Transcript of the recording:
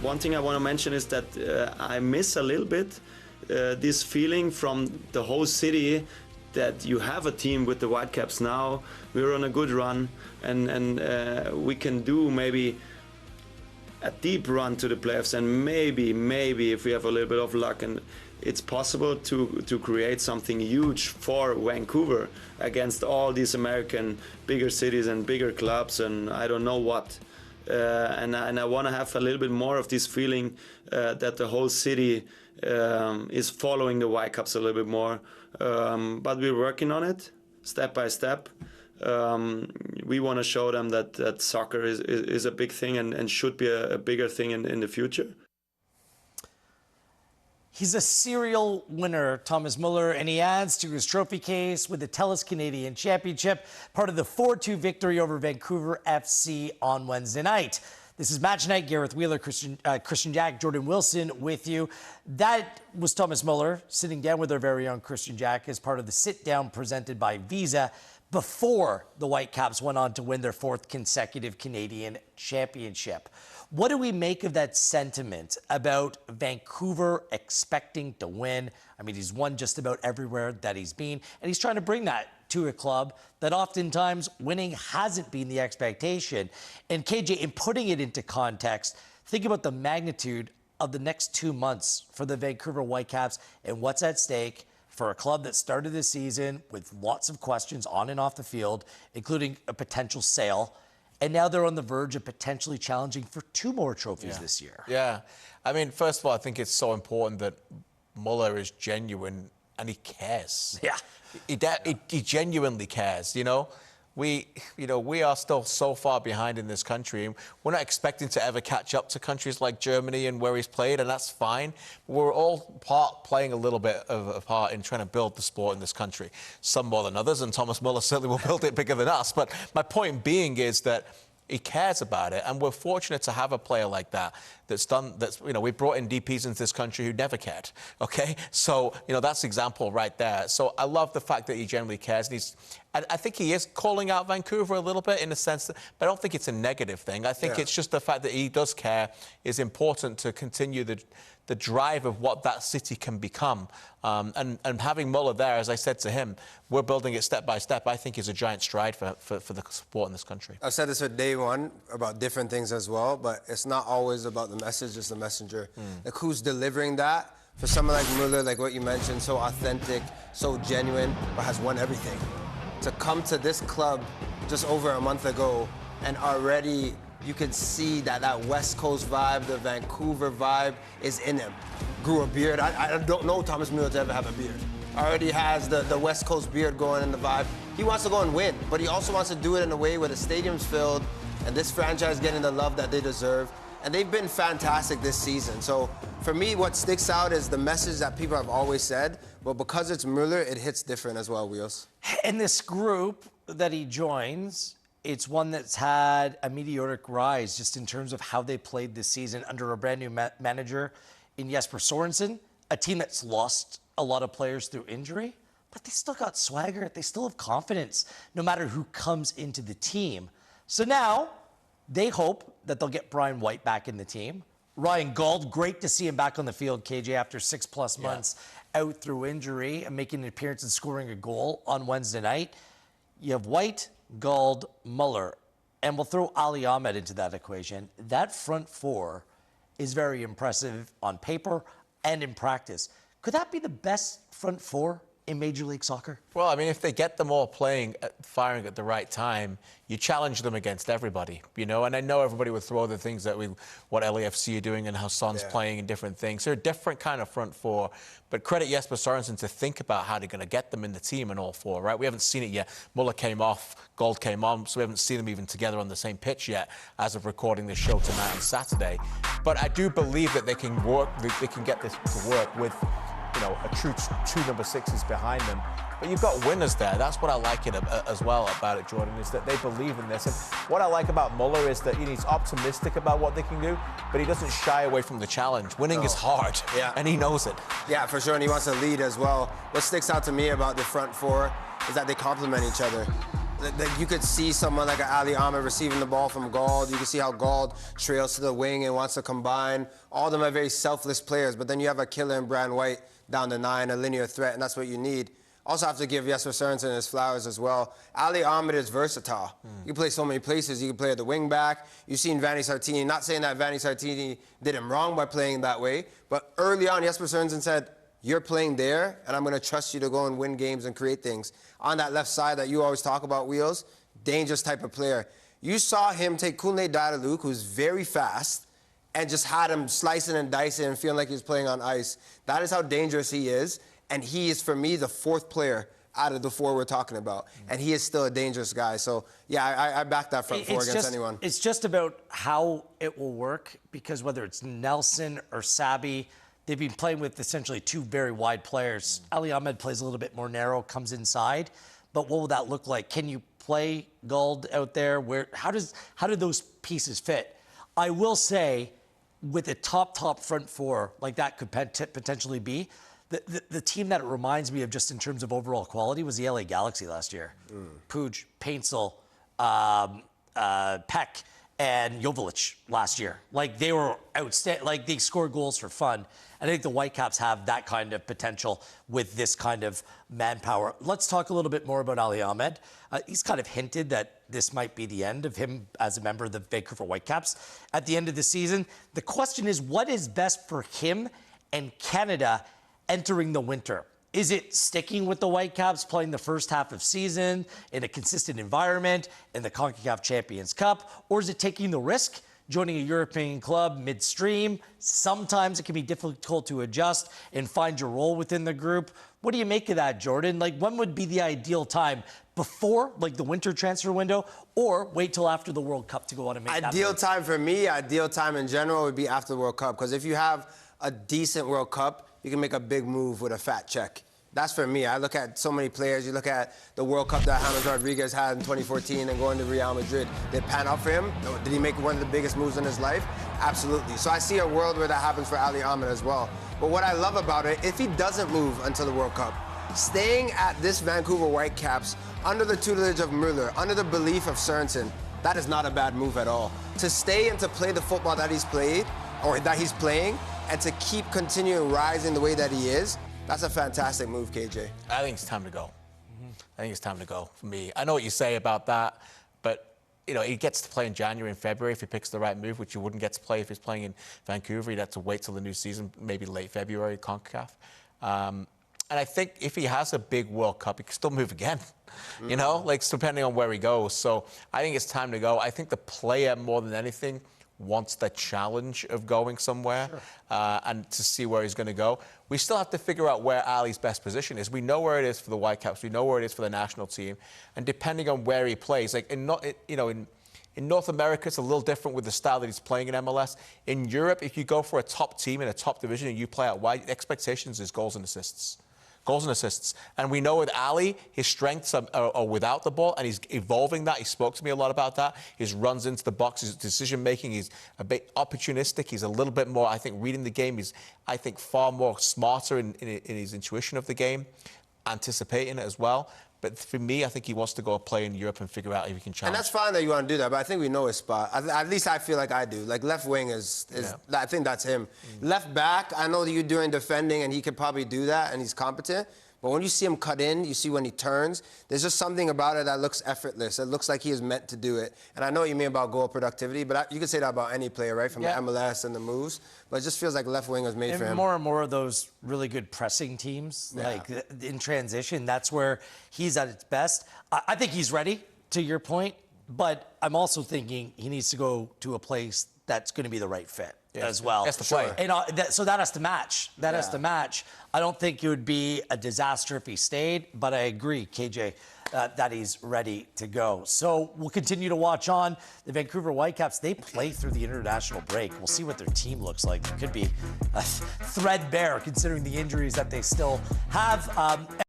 one thing I want to mention is that I miss a little bit this feeling from the whole city that you have a team with the Whitecaps now. We're on a good run, and we can do maybe a deep run to the playoffs, and maybe if we have a little bit of luck, and it's possible to create something huge for Vancouver against all these American bigger cities and bigger clubs and I don't know what. And I want to have a little bit more of this feeling that the whole city is following the Whitecaps a little bit more. But we're working on it step by step. We want to show them that soccer is a big thing and should be a bigger thing in the future. He's a serial winner, Thomas Muller, and he adds to his trophy case with the TELUS Canadian Championship, part of the 4-2 victory over Vancouver FC on Wednesday night. This is Match Night. Gareth Wheeler, Christian Jack, Jordan Wilson with you. That was Thomas Muller sitting down with our very own Christian Jack as part of the sit-down presented by Visa before the Whitecaps went on to win their 4th consecutive Canadian Championship. What do we make of that sentiment about Vancouver expecting to win? I mean, he's won just about everywhere that he's been, and he's trying to bring that to a club that oftentimes winning hasn't been the expectation. And KJ, in putting it into context, think about the magnitude of the next 2 months for the Vancouver Whitecaps and what's at stake for a club that started the season with lots of questions on and off the field, including a potential sale. And now they're on the verge of potentially challenging for 2 more trophies this year. Yeah. I mean, first of all, I think it's so important that Muller is genuine and he cares. Yeah. He genuinely cares, you know? We are still so far behind in this country. We're not expecting to ever catch up to countries like Germany and where he's played, and that's fine. We're all playing a little bit of a part in trying to build the sport in this country. Some more than others, and Thomas Muller certainly will build it bigger than us. But my point being is that he cares about it, and we're fortunate to have a player like that we brought in DPs into this country who never cared, okay? So, that's the example right there. So I love the fact that he genuinely cares, and I think he is calling out Vancouver a little bit in a sense, but I don't think it's a negative thing. I think it's just the fact that he does care is important to continue the drive of what that city can become. And having Muller there, as I said to him, we're building it step by step, I think is a giant stride for the sport in this country. I've said this for day one about different things as well, but it's not always about the message, it's the messenger. Like, who's delivering that? For someone like Muller, like what you mentioned, so authentic, so genuine, but has won everything. To come to this club just over a month ago and already you can see that West Coast vibe, the Vancouver vibe is in him. Grew a beard. I don't know Thomas Muller to ever have a beard. Already has the West Coast beard going in the vibe. He wants to go and win, but he also wants to do it in a way where the stadium's filled and this franchise getting the love that they deserve. And they've been fantastic this season. So for me, what sticks out is the message that people have always said, but because it's Muller, it hits different as well, Wheels. And this group that he joins, it's one that's had a meteoric rise just in terms of how they played this season under a brand new manager in Jesper Sorensen, a team that's lost a lot of players through injury, but they still got swagger. They still have confidence no matter who comes into the team. So now they hope that they'll get Brian White back in the team. Ryan Gauld, great to see him back on the field, KJ, after 6+ months out through injury and making an appearance and scoring a goal on Wednesday night. You have White, Gauld, Muller, and we'll throw Ali Ahmed into that equation. That front four is very impressive on paper and in practice. Could that be the best front four in Major League Soccer? Well, I mean, if they get them all playing, firing at the right time, you challenge them against everybody, And I know everybody would throw the things what LAFC are doing and how Son's playing and different things. They're a different kind of front four, but credit Jesper Sorensen to think about how they're going to get them in the team in all four, right? We haven't seen it yet. Muller came off, Gauld came on, so we haven't seen them even together on the same pitch yet as of recording this show tonight on Saturday. But I do believe that they can get this to work with a true two number sixes behind them. But you've got winners there. That's what I like as well about it, Jordan, is that they believe in this. And what I like about Muller is that he's optimistic about what they can do, but he doesn't shy away from the challenge. Winning is hard, and he knows it. Yeah, for sure, and he wants to lead as well. What sticks out to me about the front four is that they complement each other. you could see someone like an Ali Ahmed receiving the ball from Gauld. You can see how Gauld trails to the wing and wants to combine. All of them are very selfless players, but then you have a killer in Brand White down the 9, a linear threat, and that's what you need. Also have to give Jesper Sørensen his flowers as well. Ali Ahmed is versatile. You can play so many places. You can play at the wing back. You've seen Vanni Sartini. Not saying that Vanni Sartini did him wrong by playing that way, but early on, Jesper Sørensen said, you're playing there, and I'm going to trust you to go and win games and create things. On that left side that you always talk about, Wheels, dangerous type of player. You saw him take Kunle Dadaluk, who's very fast, and just had him slicing and dicing and feeling like he was playing on ice. That is how dangerous he is. And he is, for me, the 4th player out of the 4 we're talking about. And he is still a dangerous guy. So, yeah, I back that front 4 against anyone. It's just about how it will work, because whether it's Nelson or Sabi, they've been playing with essentially 2 very wide players. Ali Ahmed plays a little bit more narrow, comes inside. But what will that look like? Can you play Gauld out there? How do those pieces fit? I will say, with a top front 4, like that could potentially be, the team that it reminds me of just in terms of overall quality was the LA Galaxy last year. Puig, Paintsel, Peck, and Joveljic last year. Like, they were outstanding. Like, they scored goals for fun. I think the Whitecaps have that kind of potential with this kind of manpower. Let's talk a little bit more about Ali Ahmed. He's kind of hinted that this might be the end of him as a member of the Vancouver Whitecaps at the end of the season. The question is, what is best for him and Canada entering the winter? Is it sticking with the Whitecaps, playing the first half of season in a consistent environment in the CONCACAF Champions Cup? Or is it taking the risk, joining a European club midstream? Sometimes it can be difficult to adjust and find your role within the group. What do you make of that, Jordan? Like, when would be the ideal time? Before, like, the winter transfer window, or wait till after the World Cup to go out and make that move? Ideal time for me, ideal time in general would be after the World Cup. Because if you have a decent World Cup, you can make a big move with a fat check. That's for me. I look at so many players. You look at the World Cup that James Rodriguez had in 2014 and going to Real Madrid. Did it pan out for him? Did he make one of the biggest moves in his life? Absolutely. So I see a world where that happens for Ali Ahmed as well. But what I love about it, if he doesn't move until the World Cup, staying at this Vancouver Whitecaps under the tutelage of Mueller, under the belief of Sørensen, that is not a bad move at all. To stay and to play the football that he's played, or that he's playing, and to keep continuing rising the way that he is, that's a fantastic move, KJ. I think it's time to go. I think it's time to go for me. I know what you say about that, but you know, he gets to play in January and February if he picks the right move, which he wouldn't get to play if he's playing in Vancouver. He'd have to wait till the new season, maybe late February, CONCACAF. And I think if he has a big World Cup, he can still move again, you know, like depending on where he goes. So I think it's time to go. I think the player, more than anything, wants the challenge of going somewhere and to see where he's going to go. We still have to figure out where Ali's best position is. We know where it is for the Whitecaps. We know where it is for the national team. And depending on where he plays, like in North America, it's a little different with the style that he's playing in MLS. In Europe, if you go for a top team in a top division and you play out wide, the expectations is goals and assists. Goals and assists. And we know with Ali, his strengths are without the ball, and he's evolving that. He spoke to me a lot about that. His runs into the box, his decision-making, he's a bit opportunistic. He's a little bit more, I think, reading the game. He's, I think, far more smarter in his intuition of the game, anticipating it as well. But for me, I think he wants to go play in Europe and figure out if he can challenge. And that's fine that you want to do that, but I think we know his spot. At least I feel like I do. Like, left wing is I think that's him. Left back, I know that you're doing defending, and he could probably do that, and he's competent. But when you see him cut in, you see when he turns, there's just something about it that looks effortless. It looks like he is meant to do it. And I know what you mean about goal productivity, but you could say that about any player, right, from the MLS and the moves. But it just feels like left wing was made for him. More and more of those really good pressing teams, like in transition, that's where he's at its best. I think he's ready, to your point, but I'm also thinking he needs to go to a place that's going to be the right fit. As well. That's the play. And, so that has to match. That has to match. I don't think it would be a disaster if he stayed, but I agree, KJ, that he's ready to go. So we'll continue to watch on. The Vancouver Whitecaps, they play through the international break. We'll see what their team looks like. It could be threadbare considering the injuries that they still have.